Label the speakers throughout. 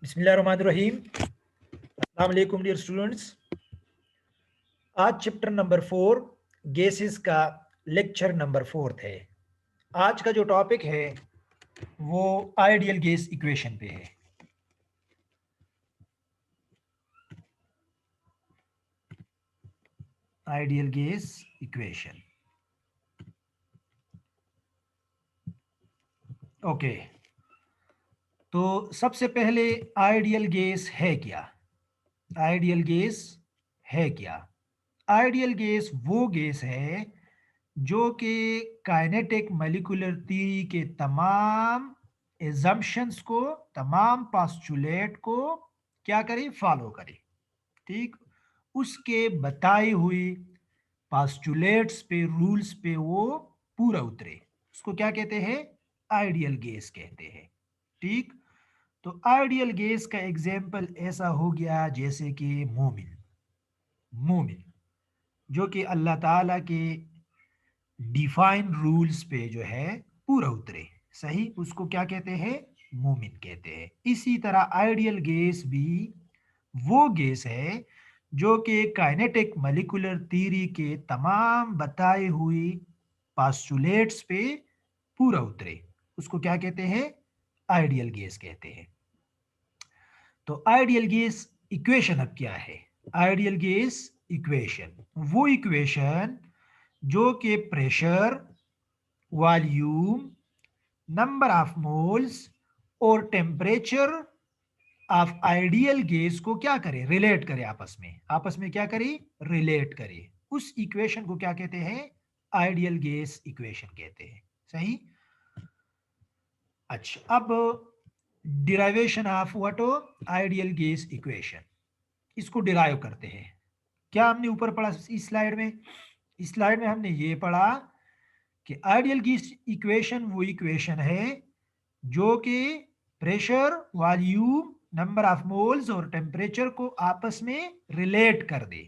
Speaker 1: बिस्मिल्लाहिर्रहमानिर्रहीम। अस्सलाम वालेकुम डियर स्टूडेंट्स। आज चैप्टर नंबर 4 गैसेस का लेक्चर नंबर 4 है। आज का जो टॉपिक है वो आइडियल गैस इक्वेशन पे है। Ideal gas equation. ओके, तो सबसे पहले आइडियल गैस है क्या? आइडियल गैस है क्या? आइडियल गैस वो गैस है जो कि काइनेटिक मॉलिक्यूलर थ्योरी के तमाम एजम्पशंस को, तमाम पास्चुलेट को क्या करे, फॉलो करे। ठीक, उसके बताई हुई पास्चुलेट्स पे, रूल्स पे वो पूरा उतरे, उसको क्या कहते हैं? आइडियल गैस कहते हैं। ठीक, तो आइडियल गैस का एग्जाम्पल ऐसा हो गया जैसे कि मोमिन। मोमिन जो कि अल्लाह ताला के डिफाइन रूल्स पे जो है पूरा उतरे, सही, उसको क्या कहते हैं? मोमिन कहते हैं। इसी तरह आइडियल गैस भी वो गैस है जो कि काइनेटिक मॉलिक्यूलर थ्योरी के तमाम बताई हुई पास्चुलेट्स पे पूरा उतरे, उसको क्या कहते हैं? आइडियल गैस कहते हैं। तो आइडियल गैस इक्वेशन अब क्या है? आइडियल गैस इक्वेशन वो इक्वेशन जो कि pressure, volume, number of moles और टेम्परेचर ऑफ आइडियल गैस को क्या करे, रिलेट करे, आपस में क्या करे, रिलेट करे। उस इक्वेशन को क्या कहते हैं? आइडियल गैस इक्वेशन कहते हैं, सही। अच्छा, अब derivation of what? Ideal gas equation, इसको डिराइव करते हैं। क्या हमने ऊपर पढ़ा इस स्लाइड में? इस स्लाइड में हमने ये पढ़ा कि आइडियल गैस इक्वेशन वो इक्वेशन है जो कि pressure, volume, number of moles और टेम्परेचर को आपस में रिलेट कर दे।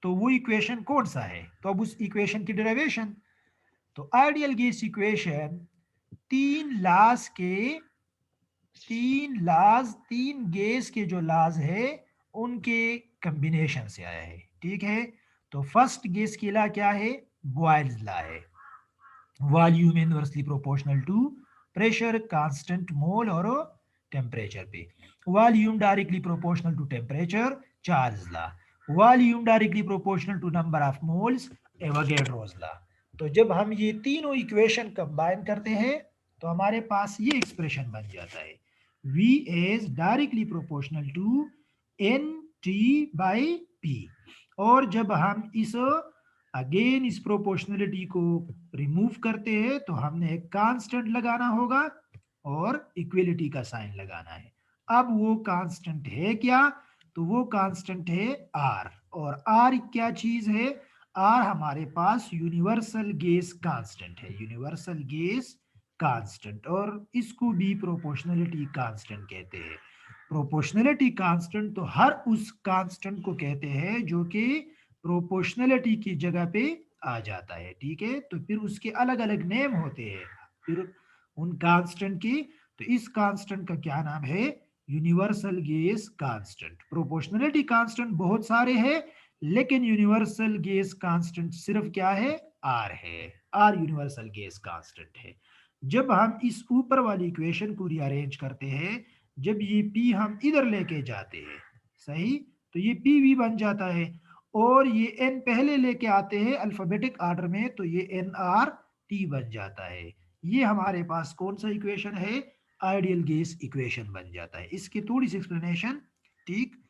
Speaker 1: तो वो इक्वेशन कौन सा है? तो अब उस इक्वेशन की डेरिवेशन, तो आइडियल गैस इक्वेशन तीन गैस के जो लाज है उनके कॉम्बिनेशन से आया है। ठीक है, तो फर्स्ट गैस की ला क्या है? बॉयल्स ला है। Volume inversely proportional to pressure constant mole और टेम्परेचर पे। Volume directly proportional to temperature, Charles law. Volume directly proportional to number of moles, Avogadro's law. तो जब हम ये तीनों इक्वेशन कंबाइन करते हैं तो हमारे पास ये एक्सप्रेशन बन जाता है, V इज directly proportional to N T by P. और जब हम इस प्रोपोर्शनलिटी को रिमूव करते हैं तो हमने एक कांस्टेंट लगाना होगा और इक्वलिटी का साइन लगाना है। अब वो कांस्टेंट है क्या? तो वो कांस्टेंट है आर। और आर क्या चीज है? आर हमारे पास यूनिवर्सल गैस कांस्टेंट है, यूनिवर्सल गैस कांस्टेंट, और इसको भी प्रोपोर्शनलिटी कांस्टेंट कहते हैं। प्रोपोर्शनलिटी कांस्टेंट तो हर उस कांस्टेंट को कहते हैं जो कि प्रोपोर्शनलिटी की जगह पे आ जाता है। ठीक है, तो फिर उसके अलग अलग नेम होते हैं फिर उन कांस्टेंट की। तो इस कांस्टेंट का क्या नाम है? Universal gas constant. Proportionality constant बहुत सारे हैं लेकिन यूनिवर्सल गैस कांस्टेंट सिर्फ क्या है? आर है। आर यूनिवर्सल गैस कांस्टेंट है। जब हम इस ऊपर वाली इक्वेशन को रीअरेंज करते हैं, जब ये पी हम इधर लेके जाते हैं, सही, तो ये पी वी बन जाता है। और ये एन पहले लेके आते हैं अल्फाबेटिक ऑर्डर में तो ये एन आर टी बन जाता है। ये हमारे पास कौन सा इक्वेशन है? आइडियल गैस इक्वेशन बन जाता है। इसकी थोड़ी सी एक्सप्लेनेशन। ठीक,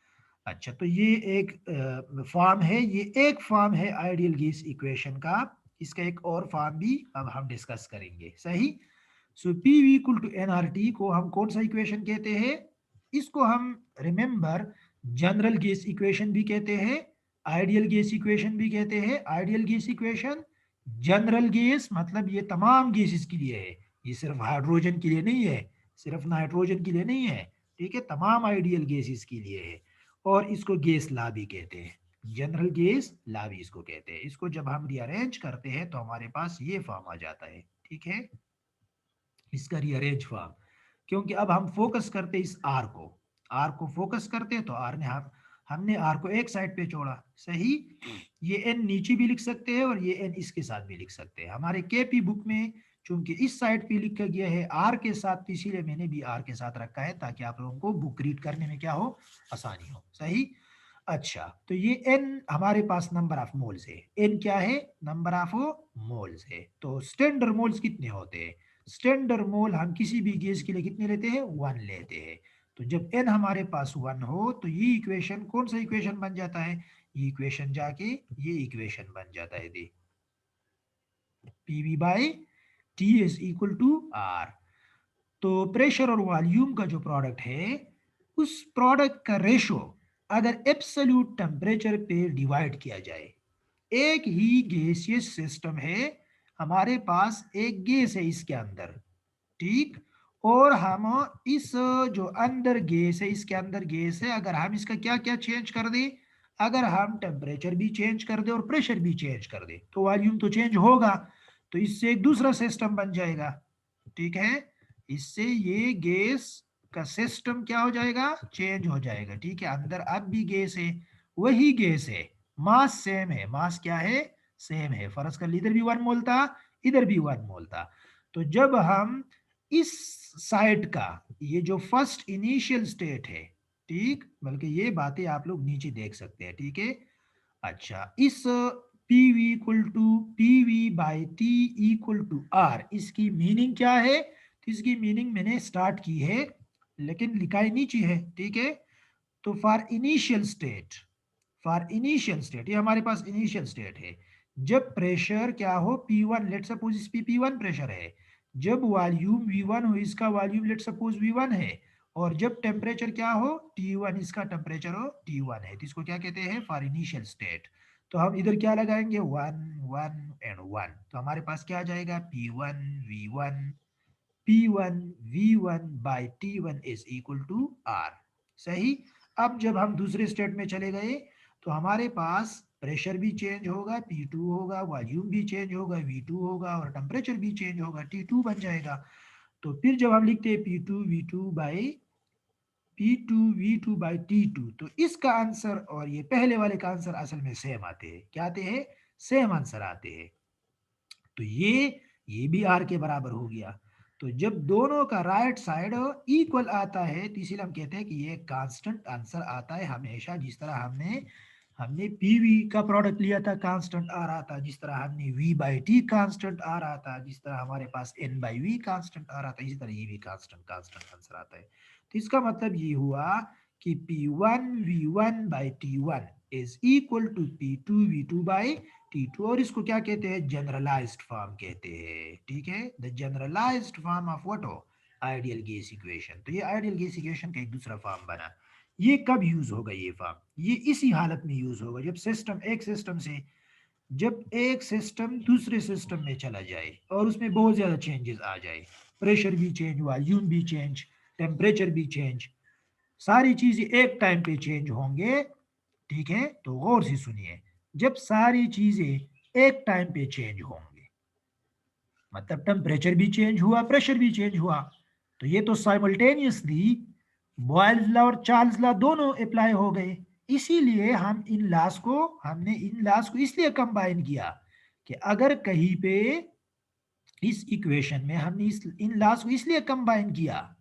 Speaker 1: अच्छा, तो ये एक फॉर्म है, ये एक फॉर्म है आइडियल गैस इक्वेशन का। इसका एक और फॉर्म भी अब हम डिस्कस करेंगे, सही। So P V equal to N R T को हम कौन सा इक्वेशन कहते हैं? इसको हम रिमेंबर जनरल गैस इक्वेशन भी कहते हैं, आइडियल गैस इक्वेशन भी कहते हैं। Ideal gas equation, general gas मतलब ये तमाम गैसेस के लिए है, ये सिर्फ हाइड्रोजन के लिए नहीं है, सिर्फ नाइट्रोजन के लिए नहीं है। ठीक है, तमाम आइडियल गैसेस के लिए है। और इसको गैस ला भी कहते हैं, जनरल गैस ला भी इसको कहते हैं। इसको जब हम रीअरेंज करते हैं तो हमारे पास ये फॉर्म आ जाता है। ठीक है, इसका रीअरेंज फॉर्म, क्योंकि अब हम फोकस करते हैं इस आर को। आर को फोकस करते तो आर ने हमने आर को एक साइड पे छोड़ा, सही। ये एन नीचे भी लिख सकते हैं और ये एन इसके साथ भी लिख सकते हैं। हमारे केपी बुक में चूंकि इस साइड पे लिखा गया है आर के साथ, तो इसीलिए मैंने भी आर के साथ रखा है ताकि आप लोगों को बुक रीड करने में क्या हो, आसानी हो, सही। अच्छा, तो ये एन हमारे पास नंबर ऑफ मोल्स है। एन क्या है, नंबर ऑफ मोल्स है। तो स्टैंडर्ड मोल्स कितने होते हैं, स्टैंडर्ड मोल हम किसी भी गैस के लिए कितने लेते हैं, 1 लेते हैं। तो जब एन हमारे पास 1 हो तो ये इक्वेशन कौन सा इक्वेशन बन जाता है, ये इक्वेशन जाके ये इक्वेशन बन जाता है, the PV by T is equal to R. तो प्रेशर और वॉल्यूम का जो प्रोडक्ट है, उस प्रोडक्ट का रेशो अगर एब्सोल्यूट टेम्परेचर पे डिवाइड किया जाए, एक ही गैसियस सिस्टम है, हमारे पास एक गैस है इसके अंदर, ठीक। और हम इस जो अंदर गैस है, इसके अंदर गैस है, अगर हम इसका क्या क्या चेंज कर दे, अगर हम टेम्परेचर भी चेंज कर दे और प्रेशर भी चेंज कर दे तो वॉल्यूम तो चेंज होगा, तो इससे एक दूसरा सिस्टम बन जाएगा, ठीक है। इससे ये गैस का सिस्टम क्या हो जाएगा, चेंज हो जाएगा, ठीक है। अंदर अब भी गैस है, वही गैस है, मास सेम है, मास क्या है, सेम है। फर्ज कर ली इधर भी 1 मोल था, इधर भी 1 मोल था। तो जब हम इस साइड का ये जो फर्स्ट इनिशियल स्टेट है, ठीक, बल्कि ये बातें आप लोग नीचे देख सकते हैं, ठीक है। अच्छा, इस P equal to P V by T equal to R, इसकी मीनिंग क्या है, तो इसकी मीनिंग मैंने स्टार्ट की है लेकिन लिखाई नीचे है, ठीक है। तो फॉर इनिशियल स्टेट ये हमारे पास इनिशियल स्टेट है, जब प्रेशर क्या हो P1, लेट सपोज इस पे P1 प्रेशर है, जब वॉल्यूम V1 हो, इसका वॉल्यूम लेट सपोज V1 है, और जब टेम्परेचर क्या हो T1, इसका टेम्परेचर हो T1 है, तो इसको क्या कहते हैं, फॉर इनिशियल स्टेट। तो हम इधर क्या लगाएंगे, 1 1 एंड 1, तो हमारे पास क्या आ जाएगा, P1 by T1 is equal to R, सही। अब जब हम दूसरे स्टेट में चले गए तो हमारे पास प्रेशर भी चेंज होगा, P2 होगा, वॉल्यूम भी चेंज होगा, V2 होगा, और टेम्परेचर भी चेंज होगा, T2 बन जाएगा। तो फिर जब हम लिखते हैं P2 V2 बाई T2, तो इसका आंसर और ये पहले वाले का आंसर असल में सेम आते हैं, क्या आते हैं, सेम आंसर आते हैं। तो ये भी आर के बराबर हो गया। तो जब दोनों का राइट साइड इक्वल आता है तो इसीलिए हम कहते हैं कि ये कांस्टेंट आंसर आता है हमेशा। जिस तरह हमने हमने पीवी का प्रोडक्ट लिया था, कांस्टेंट आ रहा था, जिस तरह हमने वी बाई टी कांस्टेंट आ रहा था, जिस तरह हमारे पास एन बाई वी कांस्टेंट आ रहा था, इसी तरह ये भी कांस्टेंट कांस्टेंट आंसर आता है। तो इसका मतलब ये हुआ कि P1 V1 by T1 is equal to P2 V2 by T2, और इसको क्या कहते हैं, जनरलाइज्ड फॉर्म कहते हैं, ठीक है। The generalised form of what हो, आइडियल गैस इक्वेशन। तो ये आइडियल गैस इक्वेशन का एक दूसरा फॉर्म बना। ये कब यूज होगा ये फॉर्म, ये इसी हालत में यूज होगा जब एक सिस्टम दूसरे सिस्टम में चला जाए और उसमें बहुत ज्यादा चेंजेस आ जाए, प्रेशर भी चेंज, वॉल्यूम भी चेंज, टेम्परेचर भी चेंज, सारी चीजें एक टाइम पे चेंज होंगे, ठीक है। तो गौर से सुनिए, जब सारी चीजें एक टाइम पे चेंज होंगे, मतलब टेम्परेचर भी चेंज हुआ, प्रेशर भी चेंज हुआ, तो ये तो साइमल्टेनियसली बॉयल्स लॉ और चार्ल्स लॉ दोनों अप्लाई हो गए। इसीलिए हमने इन लॉस को इसलिए कंबाइन किया कि अगर कहीं पे इस इक्वेशन में हमने इन लॉस को इसलिए कंबाइन किया,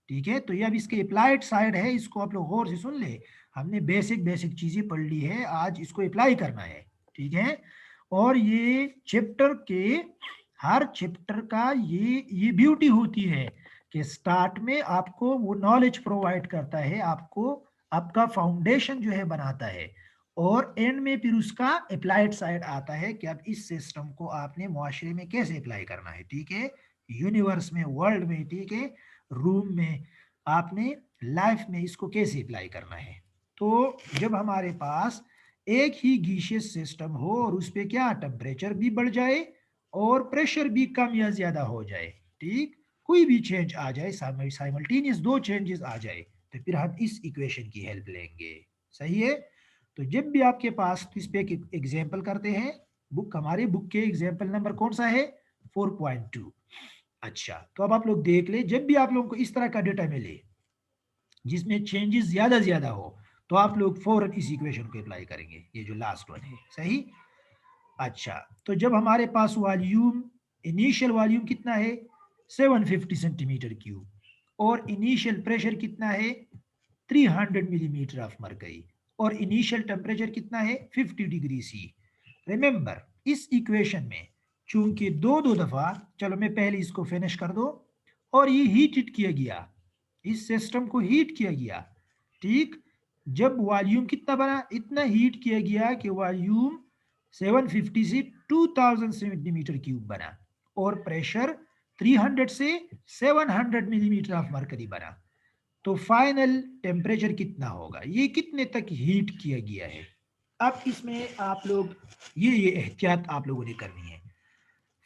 Speaker 1: ठीक है। तो ये अब इसके अप्लाइड साइड है, इसको आप लोग गौर से सुन ले। हमने बेसिक बेसिक चीजें पढ़ ली है, आज इसको अप्लाई करना है, ठीक है। और ये चैप्टर के हर चैप्टर का ये ब्यूटी होती है कि स्टार्ट में आपको वो नॉलेज प्रोवाइड करता है, आपको आपका फाउंडेशन जो है बनाता है, और एंड में फिर उसका अप्लाइड साइड आता है कि अब इस सिस्टम को आपने मुआशरे में कैसे अप्लाई करना है, ठीक है। यूनिवर्स में, वर्ल्ड में, ठीक है, रूम में, आपने लाइफ में इसको कैसे अप्लाई करना है। तो जब हमारे पास एक ही गैसियस सिस्टम हो और उस पर क्या टेम्परेचर भी बढ़ जाए और प्रेशर भी कम या ज्यादा हो जाए, ठीक, कोई भी चेंज आ जाए, साइमल्टेनियस दो चेंजेस आ जाए, तो फिर हम इस इक्वेशन की हेल्प लेंगे, सही है। तो जब भी आपके पास, तो इस पे एक एग्जाम्पल करते हैं, हमारे बुक के एग्जाम्पल नंबर कौन सा है, 4.2। अच्छा, तो अब आप लोग देख ले, जब भी आप लोगों को इस तरह का डेटा मिले, जिसमें चेंजेस ज्यादा हो, तो आप लोग फौरन इस इक्वेशन को अप्लाई करेंगे, ये जो लास्ट वन है। सही। अच्छा, तो जब हमारे पास वॉल्यूम, इनिशियल वॉल्यूम कितना है 750 सेंटीमीटर क्यूब, और इनिशियल प्रेशर कितना है 300 मिलीमीटर ऑफ मरकरी, और इनिशियल टेम्परेचर कितना है 50 डिग्री सी। रिमेंबर, इस इक्वेशन में चूंकि दो दो दफा, चलो मैं पहले इसको फिनिश कर दो, और ये हीटेड किया गया, इस सिस्टम को हीट किया गया। ठीक, जब वॉल्यूम कितना बना, इतना हीट किया गया कि वॉल्यूम 750 से 2000 सेंटीमीटर क्यूब बना, और प्रेशर 300 से 700 मिलीमीटर ऑफ मरकरी बना। तो फाइनल टेम्परेचर कितना होगा, ये कितने तक हीट किया गया है। अब इसमें आप लोग ये एहतियात आप लोगों ने करनी है।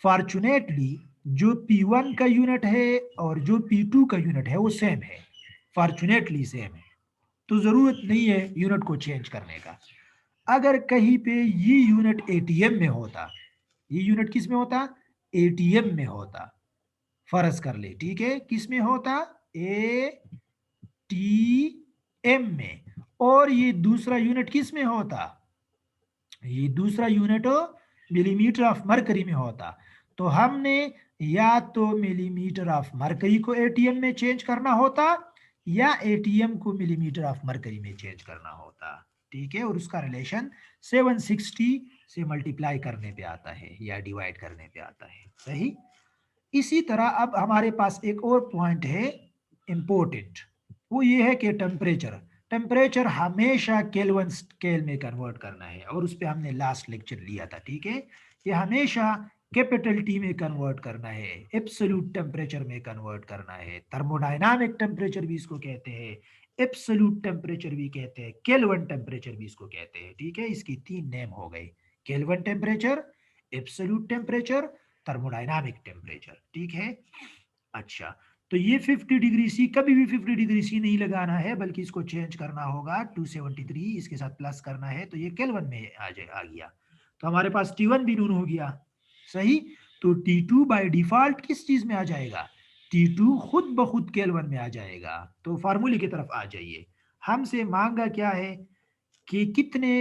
Speaker 1: फॉर्चुनेटली जो P1 का यूनिट है और जो P2 का यूनिट है वो सेम है, फॉर्चुनेटली सेम है, तो जरूरत नहीं है यूनिट को चेंज करने का। अगर कहीं पे ये यूनिट एटीएम में होता, ये यूनिट किस में होता, एटीएम में होता, फर्ज कर ले, ठीक है, किस में होता, ए टी एम में, और ये दूसरा यूनिट किस में होता, ये दूसरा यूनिट मिलीमीटर ऑफ मरकरी में होता, तो हमने या तो मिलीमीटर ऑफ मरकरी को एटीएम में चेंज करना होता, या एटीएम को मिलीमीटर ऑफ मरकरी में चेंज करना होता। ठीक है, और उसका रिलेशन 760 से मल्टीप्लाई करने पे आता है या डिवाइड करने पे आता है। सही। इसी तरह अब हमारे पास एक और पॉइंट है इंपॉर्टेंट, वो ये है कि टेम्परेचर, टेम्परेचर हमेशा केल्विन स्केल में कन्वर्ट करना है, और उस पर हमने लास्ट लेक्चर लिया था। ठीक है, ये हमेशा कैपिटल टी में कन्वर्ट करना है, एब्सोल्यूट टेम्परेचर में कन्वर्ट करना है। थर्मोडायनामिक टेम्परेचर भी इसको कहते हैं, एब्सोल्यूट टेम्परेचर भी कहते हैं, केल्विन टेम्परेचर भी इसको कहते हैं। ठीक है, इसकी तीन नेम हो गए, kelvin temperature, absolute temperature, thermodynamic temperature. ठीक है। अच्छा, तो ये 50 डिग्री सी, कभी भी 50 डिग्री सी नहीं लगाना है, बल्कि इसको चेंज करना होगा 273, इसके साथ प्लस करना है, तो ये केल्विन में आ गया, तो हमारे पास T1 भी नून हो गया। सही। तो T2 बाय डिफॉल्ट किस चीज में आ जाएगा, T2 खुद ब खुद केल्विन में आ जाएगा। तो फार्मूले की तरफ आ जाइए, हमसे मांगा क्या है कि कितने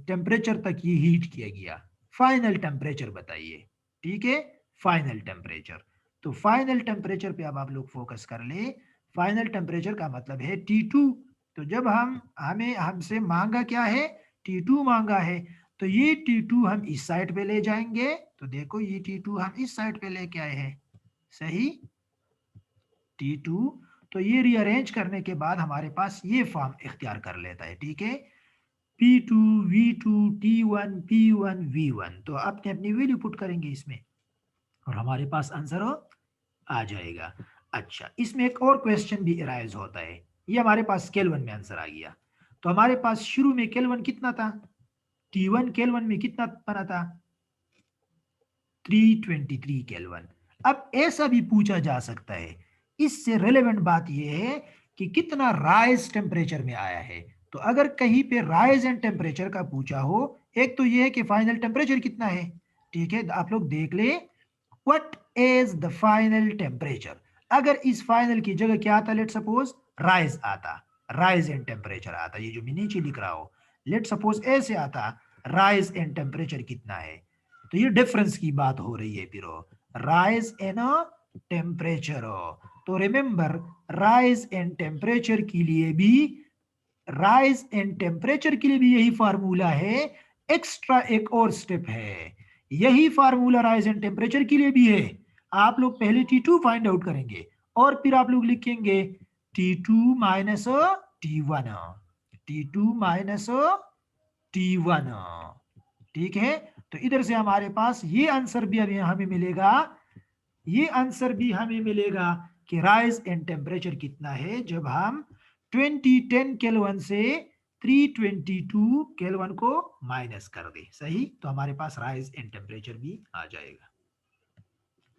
Speaker 1: टेम्परेचर तक ये हीट किया गया, फाइनल टेम्परेचर बताइए। ठीक है, फाइनल टेम्परेचर, तो फाइनल टेम्परेचर पे अब आप लोग फोकस कर ले। फाइनल टेम्परेचर का मतलब है T2, तो जब हम हमें हमसे मांगा क्या है, T2 मांगा है, तो ये T2 हम इस साइड पे ले जाएंगे, तो देखो ये T2 हम इस साइड पे लेके आए हैं। सही। T2, तो ये रीअरेंज करने के बाद हमारे पास ये फॉर्म इख्तियार कर लेता है। ठीक है, P2 V2 T1 P1 V1, तो अपने अपनी वैल्यू पुट करेंगे इसमें, और हमारे पास आंसर आ जाएगा। अच्छा, इसमें एक और क्वेश्चन भी अराइज होता है, ये हमारे पास केल्विन में आंसर आ गया, तो हमारे पास शुरू में केल्विन कितना था, T1 केल्विन में कितना बना था 323 केल्विन। अब ऐसा भी पूछा जा सकता है, इससे रेलेवेंट बात यह है कि कितना राइज टेम्परेचर में आया है। तो अगर कहीं पे राइज एंड टेम्परेचर का पूछा हो, एक तो यह है कि फाइनल टेम्परेचर कितना है। ठीक है, आप लोग देख ले, what is the final temperature, अगर इस फाइनल की जगह क्या आता, लेट सपोज राइज आता, राइज इन टेम्परेचर आता, ये जो मैं नीचे लिख रहा हूं, लेट सपोज ऐसे आता, राइज इन टेम्परेचर कितना है, तो ये डिफरेंस की बात हो रही है फिर, राइज इन टेम्परेचर। तो रिमेंबर, राइज इन टेम्परेचर के लिए भी, राइज इन टेम्परेचर के लिए भी यही फार्मूला है, एक्स्ट्रा एक और स्टेप है, यही फार्मूला राइज एंड टेम्परेचर के लिए भी है। आप लोग पहले T2 फाइंड आउट करेंगे, और फिर आप लोग लिखेंगे T2 minus T1, T2 minus T1। ठीक है, तो इधर से हमारे पास ये आंसर भी अभी हमें मिलेगा, ये आंसर भी हमें मिलेगा कि राइज इन टेम्परेचर कितना है, जब हम 2010 केल्विन से 322 केल्विन को माइनस कर दे। सही, तो हमारे पास राइज इन टेम्परेचर भी आ जाएगा।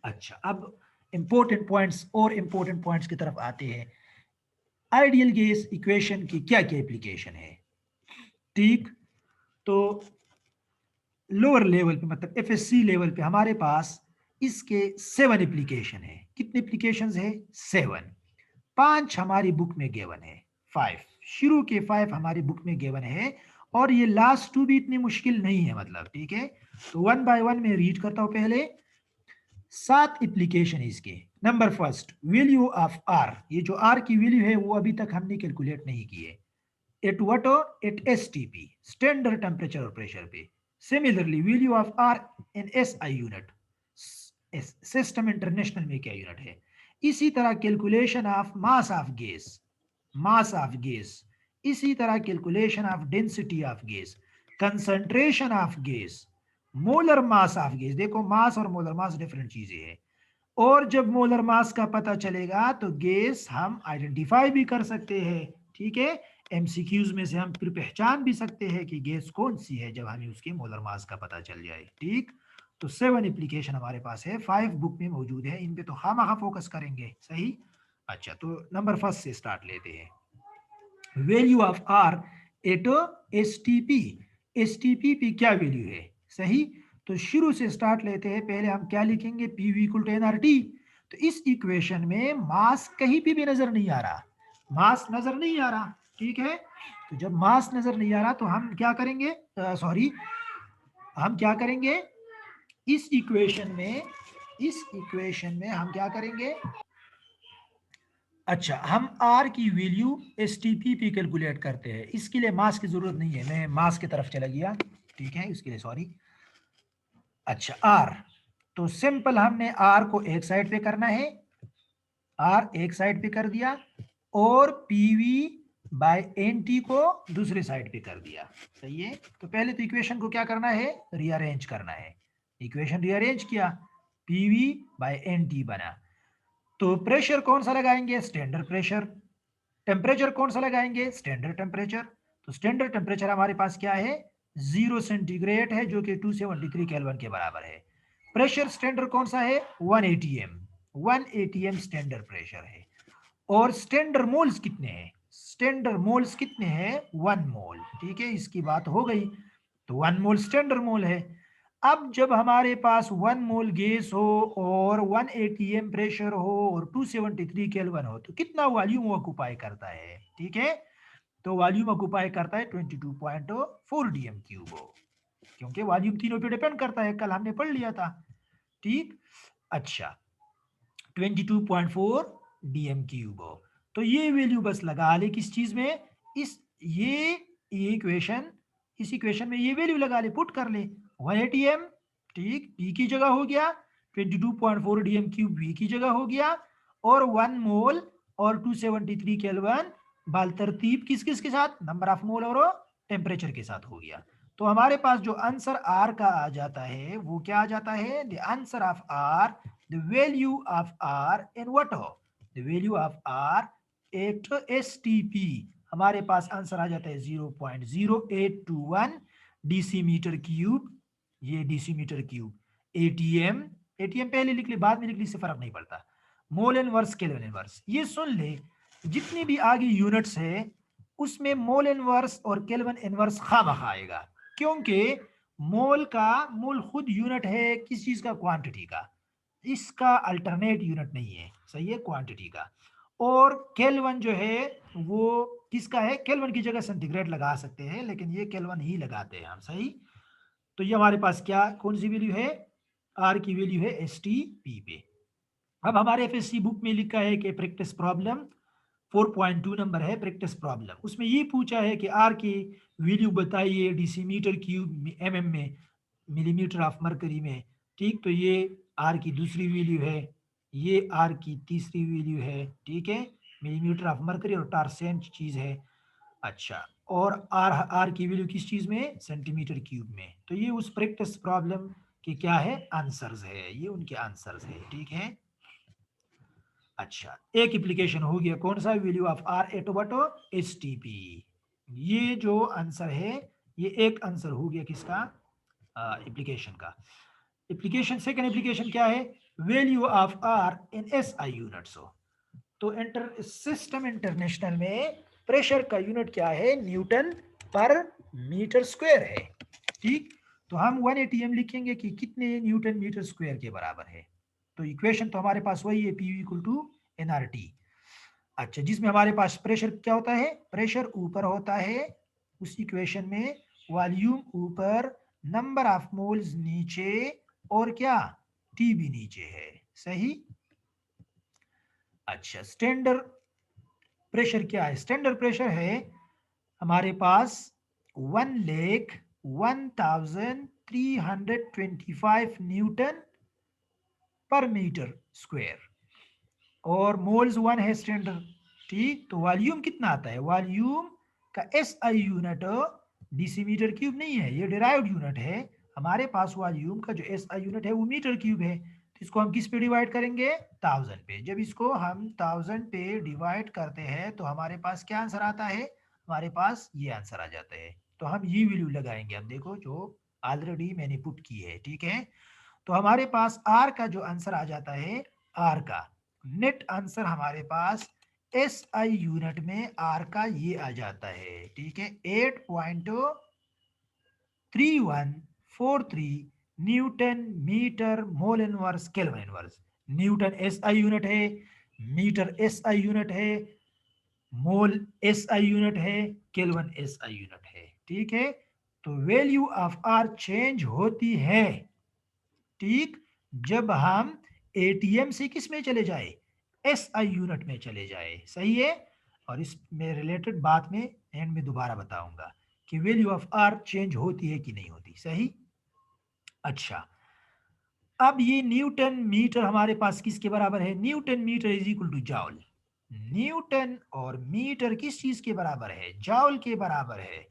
Speaker 1: अच्छा, अब इंपॉर्टेंट पॉइंट्स और इंपॉर्टेंट पॉइंट्स की तरफ आते हैं। आइडियल गैस इक्वेशन की क्या क्या एप्लीकेशन है। ठीक, तो लोअर लेवल पे, मतलब FSC लेवल पे हमारे पास इसके 7 एप्लीकेशन है। कितने एप्लीकेशंस है, 7, 5 हमारी बुक में गिवन है। 5, शुरू के 5 हमारी बुक में गिवन है और ये लास्ट 2 भी इतनी मुश्किल नहीं है मतलब, ठीक है। तो 1 बाय 1 में रीड करता हूं पहले। 7 एप्लीकेशन इसके। Number first, value of R, ये जो आर की वैल्यू है वो अभी तक हमने कैलकुलेट नहीं की है। At what? At STP, standard temperature और प्रेशर पे। Similarly value of R in SI unit, system international में क्या यूनिट है। इसी तरह calculation of mass of gas, mass of gas. इसी तरह calculation of density of gas, concentration of gas, molar mass of gas. देखो mass और molar mass different चीजें हैं। और जब मोलर मास का पता चलेगा तो गैस हम आइडेंटिफाई भी कर सकते हैं, ठीक है। एमसीक्यूज में से हम फिर पहचान भी सकते हैं कि गैस कौन सी है जब हमें उसके मोलर मास का पता चल जाए, ठीक। तो 7 एप्लीकेशन हमारे पास है, 5 बुक में मौजूद है, इन पे तो खामखा फोकस करेंगे, सही। अच्छा, तो नंबर फर्स्ट से स्टार्ट लेते हैं। Value of R at STP, STP पे क्या वैल्यू है, सही। तो शुरू से स्टार्ट लेते हैं, पहले हम क्या लिखेंगे, पीवी इक्वल टू एनआरटी। तो इस इक्वेशन में मास कहीं पे भी नजर नहीं आ रहा, मास नजर नहीं आ रहा, ठीक है। तो जब मास नजर नहीं आ रहा तो हम क्या करेंगे, सॉरी, हम क्या करेंगे इस इक्वेशन में, इस इक्वेशन में हम क्या करेंगे। अच्छा, हम R की वैल्यू STP पे कैलकुलेट करते हैं, इसके लिए मास की जरूरत नहीं है, मैं मास की तरफ चला गया, ठीक है, इसके लिए सॉरी। अच्छा, R, तो सिंपल हमने R को एक साइड पे करना है, R एक साइड पे कर दिया और PV बाय NT को दूसरे साइड पे कर दिया, सही है। तो पहले तो इक्वेशन को क्या करना है, रीअरेंज करना है। इक्वेशन रीअरेंज किया, PV बाय NT बना। तो प्रेशर कौन सा लगाएंगे, स्टैंडर्ड प्रेशर। टेम्परेचर कौन सा लगाएंगे, स्टैंडर्ड टेम्परेचर। तो स्टैंडर्ड टेम्परेचर हमारे पास क्या है, 0 सेंटीग्रेड है, जो कि 273 केल्विन के बराबर है। प्रेशर स्टैंडर्ड कौन सा है, 1 एटीएम, 1 एटीएम स्टैंडर्ड प्रेशर है। और स्टैंडर्ड मोल्स कितने हैं, स्टैंडर्ड मोल्स कितने हैं, 1 मोल, ठीक है, इसकी बात हो गई। तो 1 मोल स्टैंडर्ड मोल है। अब जब हमारे पास 1 मोल गैस हो और 1 एटीएम प्रेशर हो और 273 केल्विन हो तो कितना वॉल्यूम ऑक्युपाई करता है, ठीक है। तो वॉल्यूम ऑक्युपाई करता है 22.4 डीएम क्यूब हो, क्योंकि वॉल्यूम तीनों पे डिपेंड करता है, कल हमने पढ़ लिया था, ठीक। अच्छा, 22.4 डीएम क्यूब हो। तो ये वैल्यू बस लगा ले किस चीज में, इस ये इक्वेशन, इस इक्वेशन में ये वैल्यू लगा ले, पुट कर ले 1 एटीएम, ठीक, पी की जगह हो गया, 22.4 डीएम क्यूब वी की जगह हो गया, और 1 मोल और 273 केल्विन बाल तरतीब किस किस के साथ, नंबर ऑफ मोल और टेम्परेचर के साथ हो गया। तो हमारे पास जो आंसर आर का आ जाता है वो क्या आ जाता है, the answer of R, the value of R in what हो, the value of R at STP हमारे पास आंसर आ जाता है 0.0821 डेसीमीटर क्यूब, ये डेसीमीटर क्यूब। एटीएम, एटीएम पहले लिख ले बाद में लिख ले, इससे फर्क नहीं पड़ता। मोल इनवर्स, केल्विन इनवर्स, ये सुन ले, जितनी भी आगे यूनिट्स है उसमें मोल इनवर्स और केल्विन इनवर्स खामखा आएगा, क्योंकि मोल का, मोल खुद यूनिट है किस चीज का, क्वांटिटी का, इसका अल्टरनेट यूनिट नहीं है, सही है, क्वांटिटी का। और केल्विन जो है वो किसका है, केल्विन की जगह सेंटीग्रेड लगा सकते हैं, लेकिन ये केल्विन ही लगाते हैं हम, सही। तो ये हमारे पास क्या, कौन सी वैल्यू है, आर की वैल्यू है एस टी पी पे। अब हमारे एफएससी बुक में लिखा है कि प्रैक्टिस प्रॉब्लम 4.2 नंबर है, प्रैक्टिस प्रॉब्लम, उसमें ये पूछा है कि आर की वैल्यू बताइए डेसीमीटर क्यूब एमएम में, मिलीमीटर ऑफ मरकरी में, ठीक। तो ये आर की दूसरी वैल्यू है, ये आर की तीसरी वैल्यू है, ठीक है, मिलीमीटर ऑफ मरकरी और टारसेंट चीज है। अच्छा, और आर, आर की वैल्यू किस चीज में, सेंटीमीटर क्यूब में। तो ये उस प्रैक्टिस प्रॉब्लम के क्या है, आंसर्स है, ये उनके आंसर्स है, ठीक है। अच्छा, एक एप्लीकेशन हो गया, कौन सा, वैल्यू ऑफ आर एट बटो एस टी पी। ये जो आंसर है ये एक आंसर हो गया किसका, एप्लीकेशन का। एप्लीकेशन, सेकंड एप्लीकेशन क्या है, value of R in S I units हो। तो इंटर सिस्टम इंटरनेशनल में प्रेशर का यूनिट क्या है, न्यूटन पर मीटर स्क्वायर है, ठीक। तो हम 1 एटीएम लिखेंगे कि कितने न्यूटन मीटर स्क्वायर के बराबर है। तो इक्वेशन तो हमारे पास वही है, P equal to N R T. अच्छा, जिसमें हमारे पास प्रेशर क्या होता है, प्रेशर ऊपर होता है उस इक्वेशन में, वॉल्यूम ऊपर, नंबर ऑफ मोल्स नीचे, और क्या, टी भी नीचे है। सही। अच्छा, स्टैंडर्ड प्रेशर क्या है, स्टैंडर्ड प्रेशर है हमारे पास 1,01,325 न्यूटन पर मीटर स्क्वायर, और मोल्स वन है स्टैंडर्ड। ठीक, तो वॉल्यूम कितना आता है, वॉल्यूम का एस आई यूनिट डिसीमीटर क्यूब नहीं है, ये डिराइव्ड यूनिट है। हमारे पास वॉल्यूम का जो एस आई यूनिट है वो मीटर क्यूब है, तो इसको हम किस पे डिवाइड करेंगे, 1000 पे। जब इसको हम 1000 पे डिवाइड करते हैं तो हमारे पास क्या आंसर आता है, हमारे पास ये आंसर आ जाता है। तो हम ये वैल्यू लगाएंगे, अब देखो जो ऑलरेडी मैंने पुट की है। ठीक है, तो हमारे पास आर का जो आंसर आ जाता है, आर का नेट आंसर हमारे पास एस आई यूनिट में आर का ये आ जाता है। ठीक है, 8.3143 newton metre mole inverse kelvin inverse. Newton S I unit है, मीटर एस आई यूनिट है, मोल एस आई यूनिट है, केल्विन एस आई यूनिट है। ठीक है, तो वैल्यू ऑफ आर चेंज होती है, ठीक, जब हम एटीएम से किस में चले जाए, एस आई यूनिट में चले जाए। सही है, और इसमें रिलेटेड बात में एंड में दोबारा बताऊंगा कि वैल्यू ऑफ आर चेंज होती है कि नहीं होती। सही। अच्छा, अब ये न्यूटन मीटर हमारे पास किसके बराबर है, newton metre is equal to joule. Newton और मीटर किस चीज के बराबर है, जाउल के बराबर है।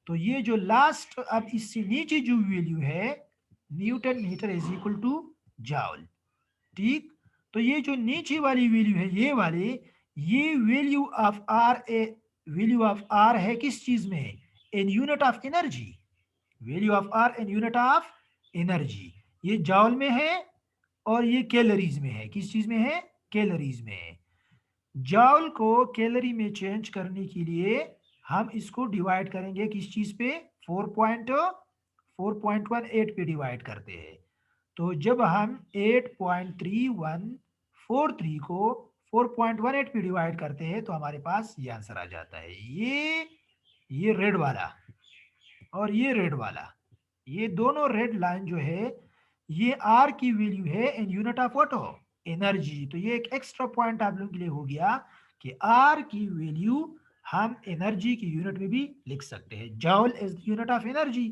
Speaker 1: तो ये जो लास्ट, अब इससे नीचे जो वैल्यू है, newton metre is equal to joule. ठीक, तो ये जो नीचे वाली वैल्यू है, ये वाली, ये वैल्यू ऑफ आर ए, वैल्यू ऑफ आर है किस चीज में, in unit of energy. Value of R in unit of energy, ये जॉल में है और ये कैलोरीज में है। किस चीज में है, कैलोरीज में है। जॉल को कैलोरी में चेंज करने के लिए हम इसको डिवाइड करेंगे किस चीज पे, 4.418 पे डिवाइड करते हैं। तो जब हम 8.3143 को 4.18 पे डिवाइड करते हैं तो हमारे पास ये आंसर आ जाता है। ये रेड वाला और ये रेड वाला, ये दोनों रेड लाइन जो है, ये आर की वैल्यू है इन यूनिट ऑफ व्हाट, एनर्जी। तो ये एक एक्स्ट्रा पॉइंट आप लोगों के लिए हो गया कि आर की वैल्यू हम एनर्जी की यूनिट में भी लिख सकते हैं। Joule is the unit of energy,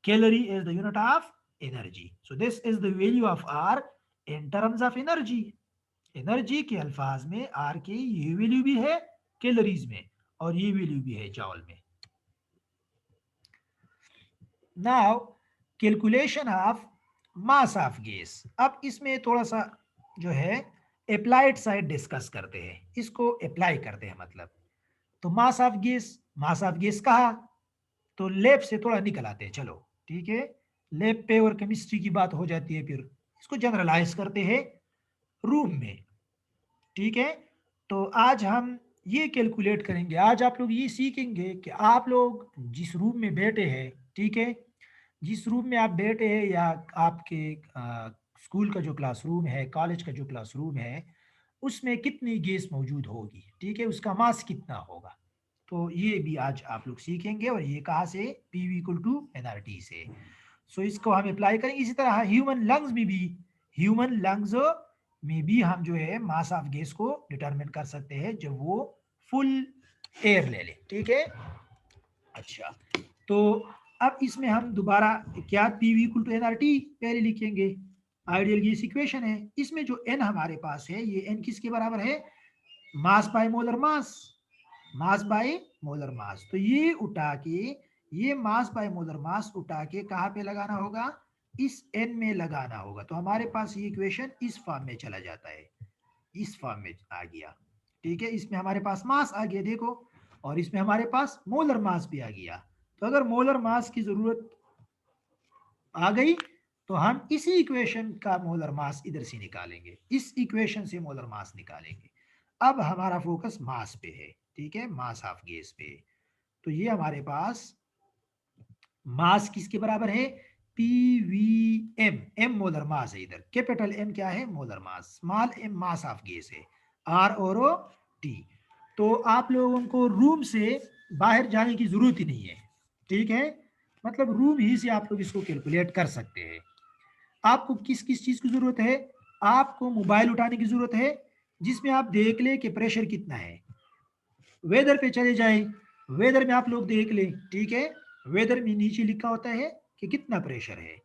Speaker 1: calorie is the unit of energy. So this is the value of R in terms of energy. Energy के अल्फाज में आर की ये वैल्यू भी है कैलोरीज में, और ये वैल्यू भी है जॉल में। Now calculation of mass of gas. अब इसमें थोड़ा सा जो है अप्लाइड साइड डिस्कस करते हैं, इसको अप्लाई करते हैं मतलब। तो मास of gas, mass of gas कहा तो लैब से थोड़ा निकल आते हैं, चलो ठीक है। लैब पे और केमिस्ट्री की बात हो जाती है, फिर इसको जनरलाइज करते हैं रूम में। ठीक है, तो आज हम ये कैलकुलेट करेंगे, आज आप लोग ये सीखेंगे कि आप लोग जिस रूम में बैठे हैं, ठीक है, जिस रूम में आप बैठे हैं या आपके स्कूल का जो क्लासरूम है, कॉलेज का जो क्लासरूम है, उसमें कितनी गैस मौजूद होगी, ठीक है, उसका मास कितना होगा। तो ये भी आज आप लोग सीखेंगे, और ये कहाँ से, P V equal to N R T से। सो इसको हम अप्लाई करेंगे। इसी तरह ह्यूमन लंग्स में भी, ह्यूमन लंग्स में भी हम जो है मास ऑफ गैस को डिटरमिन कर सकते हैं जब वो फुल एयर ले ले। ठीक है, अच्छा, तो अब इसमें हम दोबारा क्या, P V equal to N R T पहले लिखेंगे। आइडियल गैस इक्वेशन है, इसमें जो एन हमारे पास है, ये एन किसके बराबर है, mass by molar mass, mass by molar mass. तो ये उठा के, ये मास बाय मोलर मास उठा के कहाँ पे लगाना होगा, इस एन में लगाना होगा। तो हमारे पास ये इक्वेशन इस फॉर्म में चला जाता है, इस फॉर्म में आ गया। ठीक है, इसमें हमारे पास मास आ गया देखो, और इसमें हमारे पास मोलर मास भी आ गया। तो अगर मोलर मास की जरूरत आ गई तो हम इसी इक्वेशन का मोलर मास इधर से निकालेंगे, इस इक्वेशन से मोलर मास निकालेंगे। अब हमारा फोकस मास पे है, ठीक है, मास ऑफ गैस पे। तो ये हमारे पास मास किसके बराबर है, P V M, M molar mass है इधर, कैपिटल एम क्या है, molar mass, small M mass of gas है, आर और टी। तो आप लोगों को रूम से बाहर जाने की ज़रूरत ही नहीं है, ठीक है। मतलब रूम ही से आप लोग इसको कैलकुलेट कर सकते हैं। आपको किस किस चीज़ की ज़रूरत है? आपको मोबाइल उठाने की ज़रूरत है जिसमें आप देख ले कि प्रेशर कितना है। वेदर पे चले जाए, वेदर में आप लोग देख ले, ठीक है। वेदर में नीचे लिखा होता है कि कितना प्रेशर है।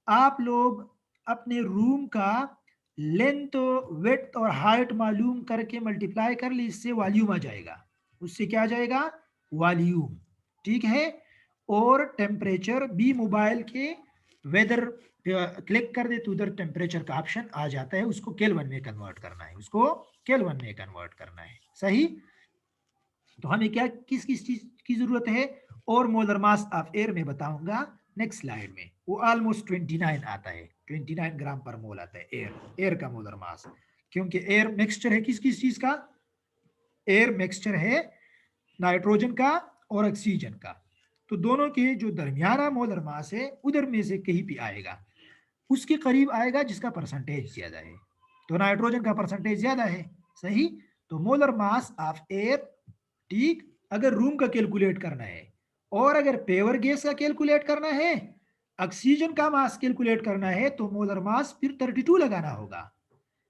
Speaker 1: आप लोग अपने रूम का लेंथ, विड्थ और हाइट मालूम करके मल्टीप्लाई कर ले, इससे वॉल्यूम आ जाएगा। उससे क्या आ जाएगा? वॉल्यूम, ठीक है। और टेम्परेचर भी मोबाइल के वेदर क्लिक कर दे तो उधर टेम्परेचर का ऑप्शन आ जाता है, उसको केल्विन में कन्वर्ट करना है, उसको केल्विन में कन्वर्ट करना है, सही। तो हमें क्या किस किस चीज की जरूरत है? और मोलर मास ऑफ एयर में बताऊंगा नेक्स्ट स्लाइड में। वो ऑलमोस्ट 29 आता है, 29 ग्राम पर मोल आता है एयर का मोलर मास। क्योंकि एयर मिक्सचर है किस किस चीज का? एयर मिक्सचर है नाइट्रोजन का और ऑक्सीजन का। तो दोनों के जो दरमियाना मोलर मास है उधर में से कहीं भी आएगा, उसके करीब आएगा जिसका परसेंटेज ज्यादा है। तो नाइट्रोजन का परसेंटेज ज्यादा है, सही। तो मोलर मास ऑफ एयर, ठीक। अगर रूम का कैलकुलेट करना है और अगर पेवर गैस का कैलकुलेट करना है, ऑक्सीजन का मास कैलकुलेट करना है, तो मोलर मास फिर 32 लगाना होगा।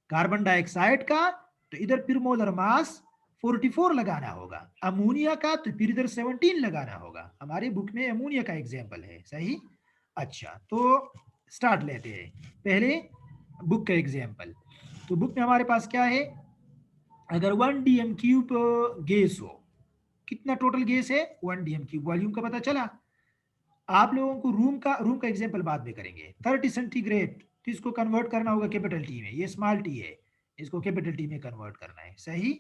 Speaker 1: कार्बन डाइऑक्साइड का तो इधर फिर मोलर मास 44 लगाना होगा। अमोनिया का तो फिर इधर 17 लगाना होगा। हमारे बुक में अमोनिया का एग्जाम्पल है, सही। अच्छा, तो स्टार्ट लेते हैं पहले बुक का एग्जाम्पल। तो बुक में हमारे पास क्या है? अगर 1 dm³ गैस हो, कितना टोटल गैस है? 1 dm³। वॉल्यूम का पता चला। आप लोगों को रूम का एग्जांपल बाद में करेंगे। 30 सेंटीग्रेड, तो इसको कन्वर्ट करना होगा कैपिटल टी में, ये स्मॉल टी है, इसको कैपिटल टी में कन्वर्ट करना है, सही।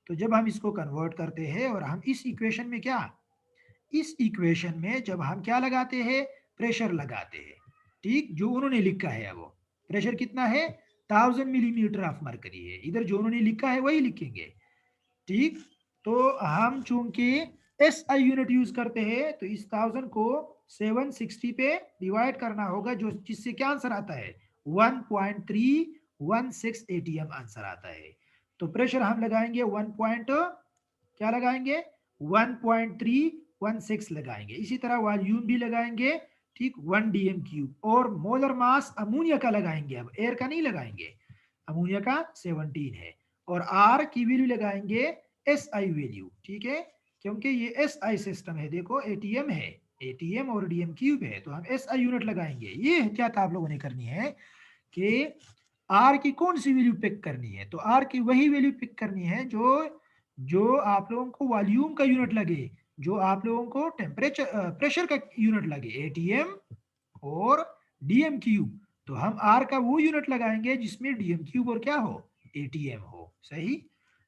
Speaker 1: तो जब हम इसको कन्वर्ट करते हैं और हम इस इक्वेशन में क्या, इस इक्वेशन में जब हम क्या लगाते हैं? प्रेशर लगाते हैं, ठीक। जो उन्होंने लिखा है वो प्रेशर कितना है? 1000 मिलीमीटर ऑफ मरकरी है। इधर जो उन्होंने लिखा है वही लिखेंगे, ठीक। तो हम चूंकि एस आई यूनिट यूज करते हैं तो इस 1000 को 760 पे डिवाइड करना होगा, जो जिससे क्या आंसर आता है? 1.316 एटीएम आंसर आता है। तो प्रेशर हम लगाएंगे 1 पॉइंट, क्या लगाएंगे? 1.316 लगाएंगे। इसी तरह वॉल्यूम भी लगाएंगे, ठीक, 1 dm³। और मोलर मास अमोनिया का लगाएंगे, अब एयर का नहीं लगाएंगे। अमोनिया का 17 है। और आर की वैल्यू लगाएंगे एस आई वैल्यू, ठीक है। क्योंकि ये एस आई सिस्टम है, देखो एटीएम है, एटीएम और dm³ है, तो हम एस आई यूनिट लगाएंगे। ये एहतियात आप लोगों ने करनी है कि आर की कौन सी वैल्यू पिक करनी है। तो आर की वही वैल्यू पिक करनी है जो जो आप लोगों को वॉल्यूम का यूनिट लगे, जो आप लोगों को टेम्परेचर प्रेशर का यूनिट लगे, एटीएम और dm³। तो हम आर का वो यूनिट लगाएंगे जिसमें dm³ और क्या हो? एटीएम हो, सही।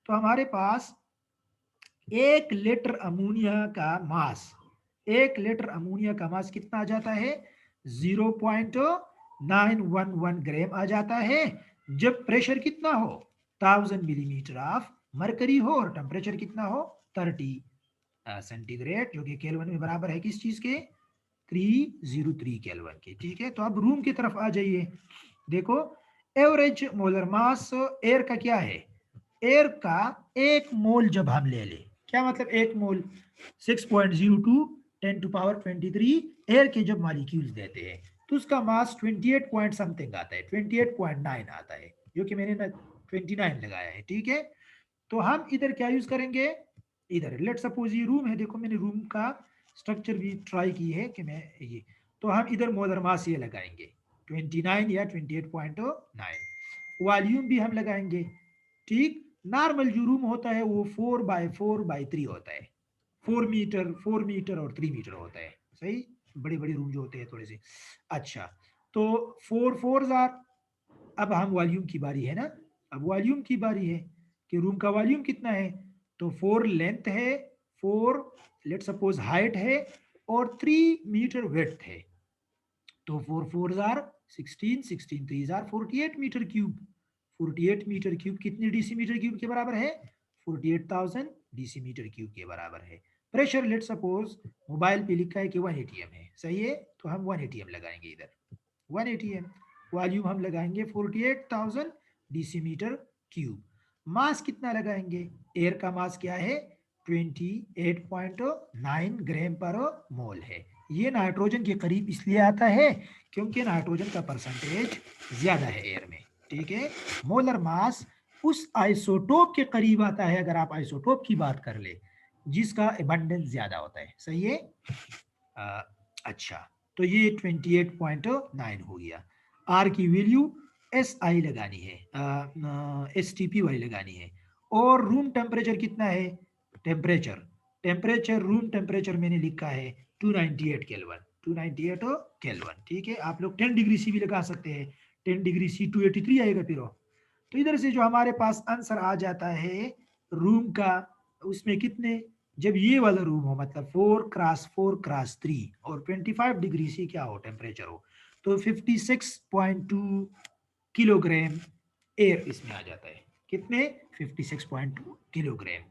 Speaker 1: तो हमारे पास 1 लीटर अमोनिया का मास, 1 लीटर अमोनिया का मास कितना आ जाता है? 0.911 ग्राम आ जाता है, जब प्रेशर कितना हो? 1000 मिलीमीटर ऑफ मरकरी हो और टेम्परेचर कितना हो? 30 सेंटीग्रेड, जो कि केल्विन में बराबर है किस चीज के? 303 केल्विन के, ठीक है। तो अब रूम की तरफ आ जाइए। देखो, एवरेज मोलर मास एयर का क्या है? एयर का 1 मोल जब हम ले ले, क्या मतलब 1 मोल? 6.02 10⁻23 एयर के जब मॉलिक्यूल्स देते हैं तो उसका मास 28 पॉइंट समथिंग आता है, 28.9 आता है, जो कि मैंने ना 29 लगाया है, ठीक है। तो हम इधर क्या यूज करेंगे? इधर लेट सपोज ये रूम है, देखो मैंने रूम का स्ट्रक्चर भी ट्राई की है कि मैं ये, तो हम इधर मोलर मास ये लगाएंगे 29 या 28.9। वॉल्यूम भी हम लगाएंगे, ठीक। नॉर्मल जो रूम होता है वो 4x4x3 होता है, 4 मीटर 4 मीटर और 3 मीटर होता है, सही। बड़े बड़े रूम जो होते हैं थोड़े से। अच्छा, तो 4 4 अब हम वॉल्यूम की बारी है ना, अब वॉल्यूम की बारी है कि रूम का वॉल्यूम कितना है। तो 4 लेंथ है, 4 लेट सपोज हाइट है और 3 मीटर विड्थ है। तो 4 4 16 16 3 48 मीटर क्यूब। 48 मीटर क्यूब कितने dm³ के बराबर है? 48,000 dm³ के बराबर है। प्रेशर लेट सपोज मोबाइल पे लिखा है कि 1 atm है, सही है। तो हम 1 atm लगाएंगे इधर, 1 atm। वॉल्यूम हम लगाएंगे 48,000 dm³। मास कितना लगाएंगे, एयर का मास क्या है 28.9 ग्राम पर मोल है। ये नाइट्रोजन के करीब इसलिए आता है क्योंकि नाइट्रोजन का परसेंटेज ज्यादा है एयर में, ठीक है। मोलर मास उस आइसोटोप के करीब आता है, अगर आप आइसोटोप की बात कर ले, जिसका एबंडेंस ज्यादा होता है, सही है। अच्छा, तो ये 28.9 हो गया। आर की वैल्यू एस आई लगानी है, एस टी पी वाई लगानी है। और रूम टेम्परेचर कितना है, टेम्परेचर टेम्परेचर रूम टेम्परेचर मैंने लिखा है 298 केल्विन, 298 केल्विन, ठीक है। आप लोग 10 डिग्री सी भी लगा सकते हैं, 10 डिग्री सी 283 आएगा फिर। तो इधर से जो हमारे पास आंसर आ जाता है रूम का, उसमें कितने, जब ये वाला रूम हो मतलब 4x4x3 और 25 डिग्री सी क्या हो टेम्परेचर हो, तो 56.2 किलोग्राम एयर इसमें आ जाता है। कितने, 56.2 किलोग्राम,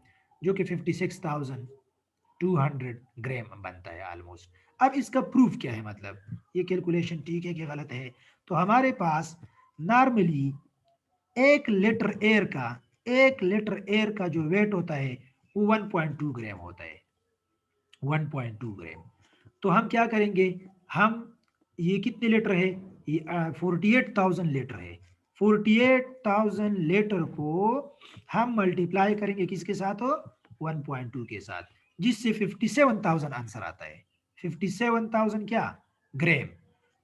Speaker 1: जो कि 56,200 ग्राम बनता है ऑलमोस्ट। अब इसका प्रूफ क्या है, मतलब ये कैलकुलेशन ठीक है कि गलत है। तो हमारे पास नॉर्मली 1 लीटर एयर का जो वेट होता है वो 1.2 ग्राम होता है, 1.2 ग्राम। तो हम क्या करेंगे, हम ये कितने लीटर है, ये 48,000 लीटर है। 48,000 लीटर को हम मल्टीप्लाई करेंगे किसके साथ हो, 1.2 के साथ, जिससे 57,000 आंसर आता है। 57,000 क्या, ग्राम।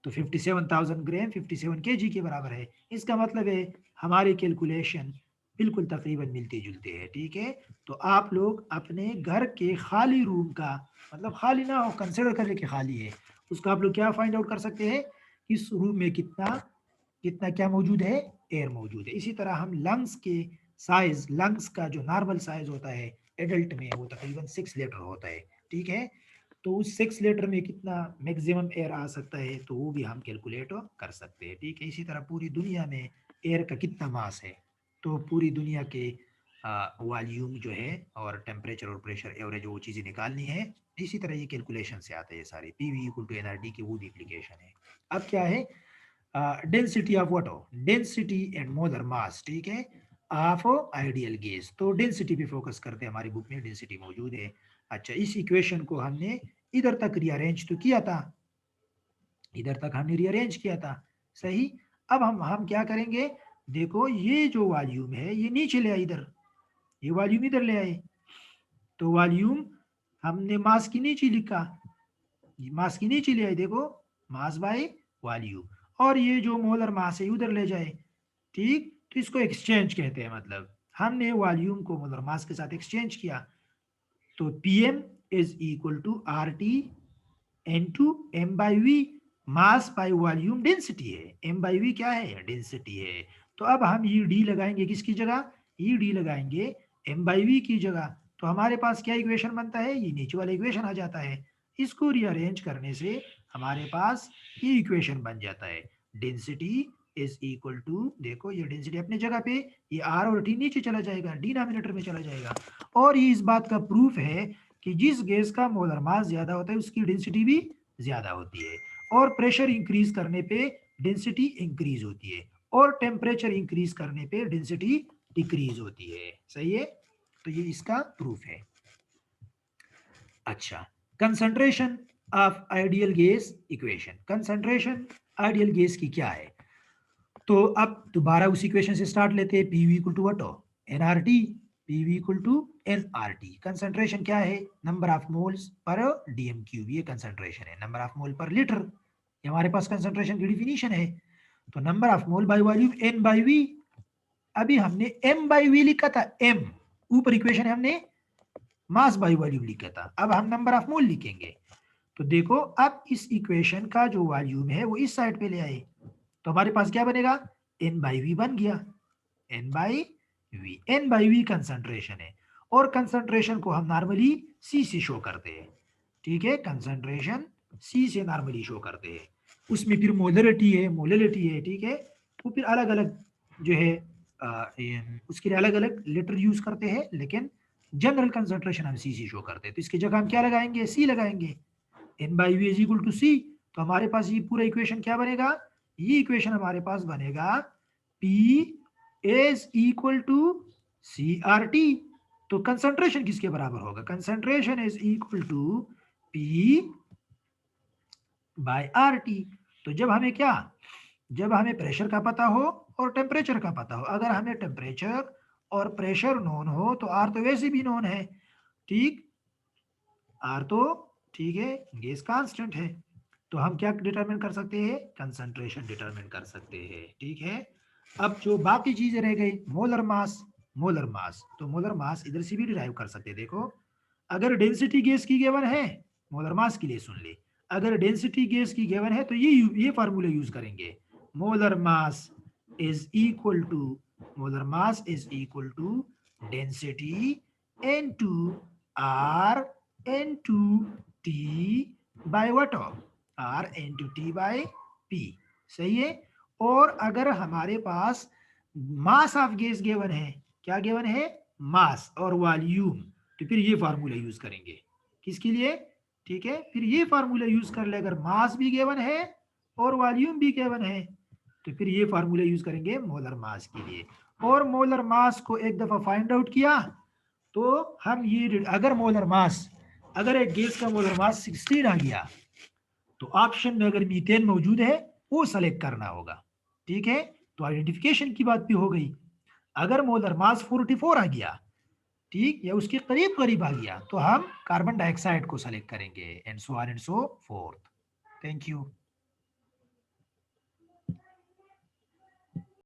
Speaker 1: तो 57,000 ग्राम 57 केजी के बराबर है। इसका मतलब है हमारी कैलकुलेशन बिल्कुल तकरीबन मिलते जुलते हैं, ठीक है। तो आप लोग अपने घर के खाली रूम का, मतलब खाली ना हो, कंसिडर करें कि खाली है, उसका आप लोग क्या फाइंड आउट कर सकते हैं, इस रूम में कितना कितना क्या मौजूद है, एयर मौजूद है। इसी तरह हम लंग्स के साइज, लंग्स का जो नॉर्मल साइज होता है एडल्ट में वो तकरीबन 6 लीटर होता है, ठीक है। तो उस 6 लीटर में कितना मैक्सिमम एयर आ सकता है, तो वो भी हम कैलकुलेट कर सकते हैं, ठीक है। इसी तरह पूरी दुनिया में एयर का कितना मास है, तो पूरी दुनिया के वॉल्यूम जो है और टेम्परेचर और प्रेशर एवरेज वो चीज़ें निकालनी है। इसी तरह ये कैलकुलेशन से आते हैं सारे, P V equal to N R D की वो एप्लीकेशन है। अब क्या है, डेंसिटी ऑफ वाट हो, डेंसिटी एंड मोलर मास, ठीक है, ऑफ आइडियल गैस। तो डेंसिटी पे फोकस करते हैं, हमारी बुक में डेंसिटी मौजूद है। अच्छा, इस इक्वेशन को हमने इधर तक रीअरेंज तो किया था, इधर तक हमने रीअरेंज किया था, सही। अब हम क्या करेंगे, देखो ये जो वॉल्यूम है ये नीचे ले आए, इधर ये वॉल्यूम इधर ले आए, तो वॉल्यूम हमने मास की नीचे लिखा, मास की नीचे ले आए, देखो मास बाय वॉल्यूम। और ये जो मोलर मास है उधर ले जाए, ठीक। तो इसको एक्सचेंज कहते हैं, मतलब हमने वॉल्यूम को मोलर मास के साथ एक्सचेंज किया। तो PM is equal to R T into M by V, mass by volume density है, एम बाई वी क्या है, डेंसिटी है। तो अब हम ये डी लगाएंगे किसकी जगह, ये डी लगाएंगे एम बाई वी की जगह। तो हमारे पास क्या इक्वेशन बनता है, ये नीचे वाला इक्वेशन आ जाता है। इसको रीअरेंज करने से हमारे पास ये इक्वेशन बन जाता है, डेंसिटी इज इक्वल टू, देखो ये डेंसिटी अपनी जगह पे, ये आर और टी नीचे चला जाएगा, डिनोमिनेटर में चला जाएगा। और ये इस बात का प्रूफ है कि जिस गैस का मोलर मास ज्यादा होता है उसकी डेंसिटी भी ज्यादा होती है, और प्रेशर इंक्रीज करने पे डेंसिटी इंक्रीज होती है, और टेम्परेचर इंक्रीज करने पे डेंसिटी डिक्रीज होती है, सही है। तो ये इसका प्रूफ है। अच्छा, concentration of ideal gas equation, concentration ideal gas की क्या है। तो अब दोबारा उस इक्वेशन से स्टार्ट लेते हैं, P V equal to what हो, N R T, P V equal to N R T. Concentration क्या है, number of moles per DM cube, ये कंसंट्रेशन है, number of mole per litre, ये हमारे पास कंसंट्रेशन की डिफिनीशन है। तो number of mole by volume N by V, अभी हमने एम बाई वी लिखा था, एम ऊपर इक्वेशन है, हमने मास बाई वॉल्यूम लिखा था, अब हम नंबर ऑफ मोल लिखेंगे। तो देखो अब इस इक्वेशन का जो वॉल्यूम है वो इस साइड पे ले आए, तो हमारे पास क्या बनेगा, एन बाई वी बन गया, N by V, N by V concentration है। और कंसंट्रेशन को हम नॉर्मली सी से शो करते हैं, ठीक है, कंसंट्रेशन सी से नॉर्मली शो करते हैं। उसमें फिर मोलरिटी है, ठीक है। वो फिर अलग अलग जो है उसके लिए अलग अलग लेटर यूज करते हैं, लेकिन जनरल कंसंट्रेशन हम सी से शो करते हैं। तो इसकी जगह हम क्या लगाएंगे, सी लगाएंगे, N by V is equal to C. तो हमारे पास ये पूरा इक्वेशन क्या बनेगा, ये इक्वेशन हमारे पास बनेगा P is equal to CRT। तो कंसंट्रेशन किसके बराबर होगा? Concentration is equal to P by RT। तो जब हमें प्रेशर का पता हो और टेम्परेचर का पता हो, अगर हमें टेम्परेचर और प्रेशर नोन हो तो आर तो वैसे भी नोन है, ठीक, आर तो ठीक है, गैस कांस्टेंट है, तो हम क्या डिटरमिन कर सकते हैं? कंसंट्रेशन डिटरमिन कर सकते हैं, ठीक है। अब जो बाकी चीजें रह गई, मोलर मास, मोलर मास, तो मोलर मास इधर से भी डिराइव कर सकते हैं। देखो, अगर डेंसिटी गैस की गिवन है, मोलर मास के लिए सुन ले, अगर डेंसिटी गैस की गिवन है तो ये फार्मूला यूज करेंगे, molar mass is equal to, molar mass is equal to density into R into T by what of, R into T by P, सही है। और अगर हमारे पास मास ऑफ गैस गिवन है, क्या गिवन है? मास और वॉल्यूम, तो फिर ये फार्मूला यूज करेंगे, किसके लिए? ठीक है, फिर ये फार्मूला यूज कर ले, अगर मास भी गिवन है और वॉल्यूम भी गिवन है तो फिर ये फार्मूला यूज करेंगे मोलर मास के लिए। और मोलर मास को एक दफा फाइंड आउट किया तो हम ये, अगर एक गैस का मोलर मास 16 आ गया तो ऑप्शन में अगर मीथेन मौजूद है वो सेलेक्ट करना होगा, ठीक है। तो आइडेंटिफिकेशन की बात भी हो गई। अगर मोलर मास 44 आ गया, ठीक, या उसके करीब करीब आ गया तो हम कार्बन डाइऑक्साइड को सेलेक्ट करेंगे, and so on and so fourth. Thank you.